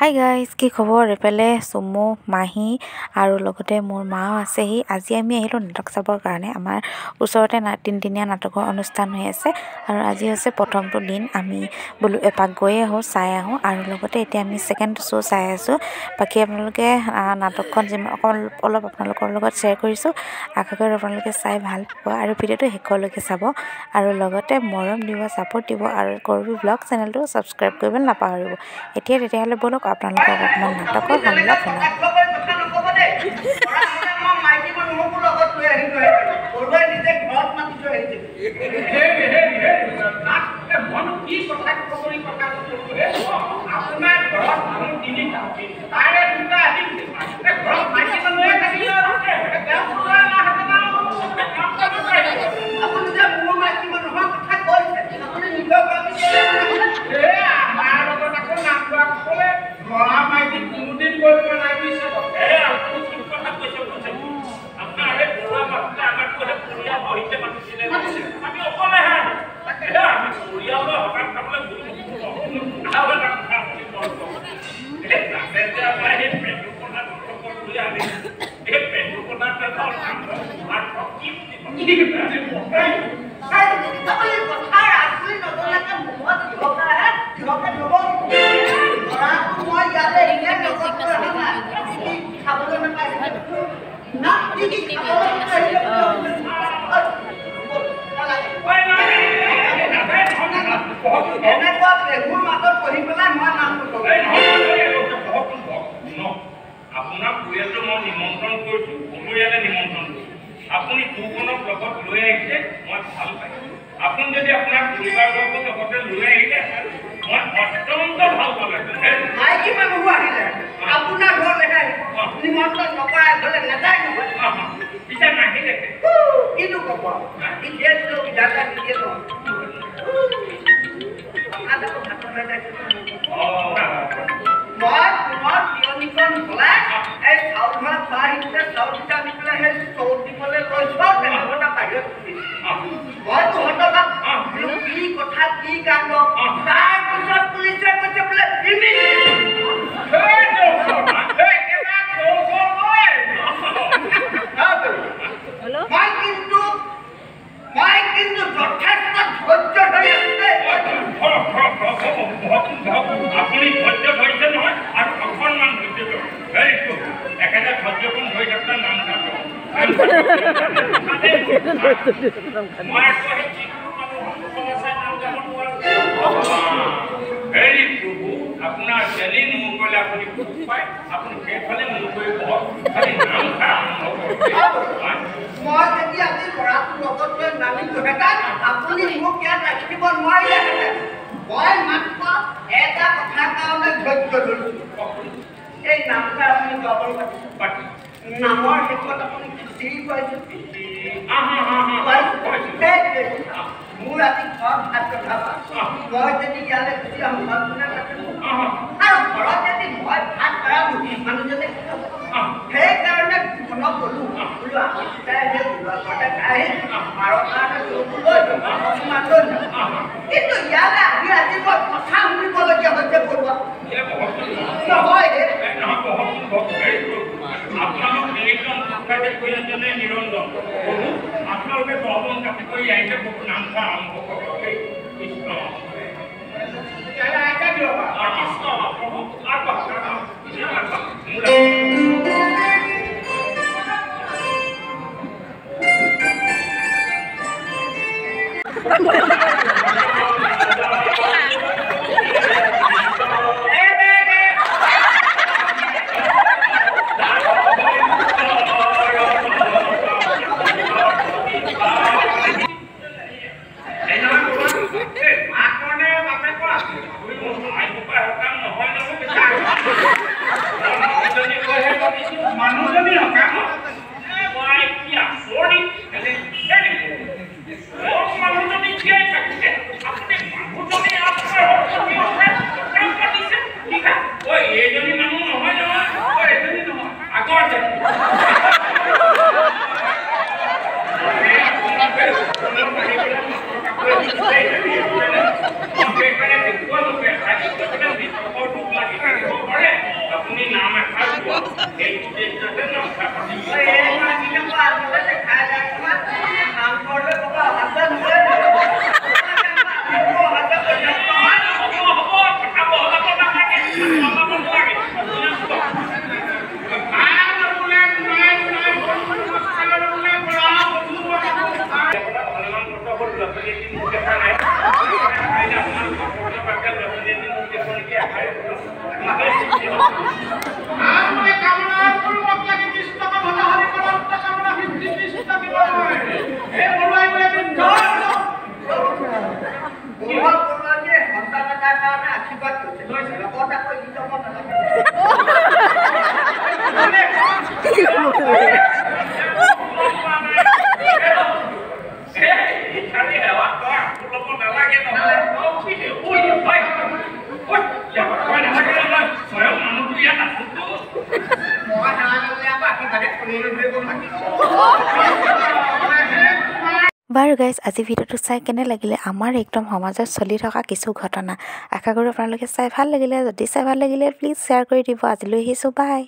Hi guys, কি খবৰ? এফালে চুমু, মাহী আৰু লগতে মোৰ মাও আছেহি। আজি আমি আহিলোঁ নাটক চাবৰ কাৰণে। আমাৰ ওচৰতে তিনিদিনীয়া নাটকৰ অনুষ্ঠান হৈ আছে আৰু আজি হৈছে প্ৰথমটো দিন। আমি বোলো এপাক গৈ আহোঁ, চাই আহোঁ আৰু লগতে এতিয়া আমি ছেকেণ্ড শ্ব' চাই আছোঁ। বাকী আপোনালোকে নাটকখন অলপ আপোনালোকৰ লগত শ্বেয়াৰ কৰিছোঁ। আশা কৰোঁ আপোনালোকে চাই ভাল পাব আৰু ভিডিঅ'টো শেষলৈকে চাব আৰু লগতে মৰম দিব, ছাপোৰ্ট দিব আৰু কৰবী ব্লগ চেনেলটো ছাবস্ক্ৰাইব কৰিবলৈ নাপাহৰিব। তেতিয়াহ'লে ব'লক আপোনালোকক অকণমান নাটকৰ সংলাপ শুনাওঁ। আপোনাক পৰিয়ালটো মই নিমন্ত্ৰণ কৰিছোঁ, পৰিয়ালে নিমন্ত্ৰণ কৰিছোঁ। আপুনি দুখনক লগত লৈ আহিছে, মই ভাল পাইছোঁ। আপুনি যদি আপোনাৰ পৰিবাৰবৰ্গৰ লগতে লৈ আহিলে মই অত্যন্ত ভাল পালেহেঁতেন। মাইকী মানুহ আহিলে আপোনাৰ ঘৰলৈ নিমন্ত্ৰণ নকৰা ঘৰলে নাযায় নহয়। পিছে নাহিলে কিনো ক'ব যিহেতু দাদা নিজে মই পুনৰ তিয়নিখন ভলাই এই চাউল ধৰা খোৱা আহিছে, চাউল দুটা আনি পেলাই সেই চৌত দিবলৈ লৈছোঁ। এটা বাহিৰত মই তহঁতক কি কথা কি কাণ্ড তাৰপিছত পুলিচে কৈছে বোলে মই কিন্তু যথেষ্ট ধৈৰ্য ধৰি আছে। আপুনি ধৈৰ্য ধৰিছে নহয় আৰু অকণমান ধৈৰ্য একেটা ধৈৰ্যখন ধৰি থাকাৰ নাম হেৰি প্ৰভু, আপোনাৰ চেলি মোৰ কৰিলে আপুনি সুখ পায়, আপুনি সেইফালে মোৰ কৰি খালি নাম মই যদি আজি ল'ৰাটোৰ লগত লৈ নামিলোহেঁতেন আপুনি মোক ইয়াত ৰাখিব নোৱাৰিলেহেঁতেন। মই মাত্ৰ এটা কথাৰ কাৰণে ধৈৰ্য ধৰিছোঁ। এই নামটা আপুনি গাবলৈ পাতি নামৰ শেষত আপুনি খিচিৰি খুৱাইছে। মোৰ ৰাতি ঘৰত ভাত কথা মই যদি ইয়ালৈ গুচি আহোঁ আৰু ঘৰত যদি মই ভাত কৰালোঁ মানুহজনে সেইকাৰণে দুখনক গ'লোঁ বোলো আমি দুটাই সেই ঘৰতে খাই মাৰৰ কাৰণে অকণমান লৈ যাওঁ। কিন্তু ইয়ালৈ আহি আজি মই কথা শুনিবলগীয়া হৈছে পৰুৱা নহয়। আপোনালোক নিৰীক্ষণ কৰি আছে নিৰঞ্জন আপোনালোকে দহজন কাটি কৰি আহিছে বহুত নামঘা আৰম্ভ কৰক। কৃষ্ণ মানুহজনী সকাম মানুহজনী জীয়াই থাকিছে আপুনি মানুহজনী এইজনী মানুহ নহয় নহয় এজনী নহয় আগৰ বাৰু গাইজ আজি ভিডিঅ'টো চাই কেনে লাগিলে আমাৰ একদম সমাজত চলি থকা কিছু ঘটনা আশা কৰোঁ আপোনালোকে চাই ভাল লাগিলে যদি চাই ভাল লাগিলে প্লিজ শ্বেয়াৰ কৰি দিব আজিলৈ আহিছোঁ বাই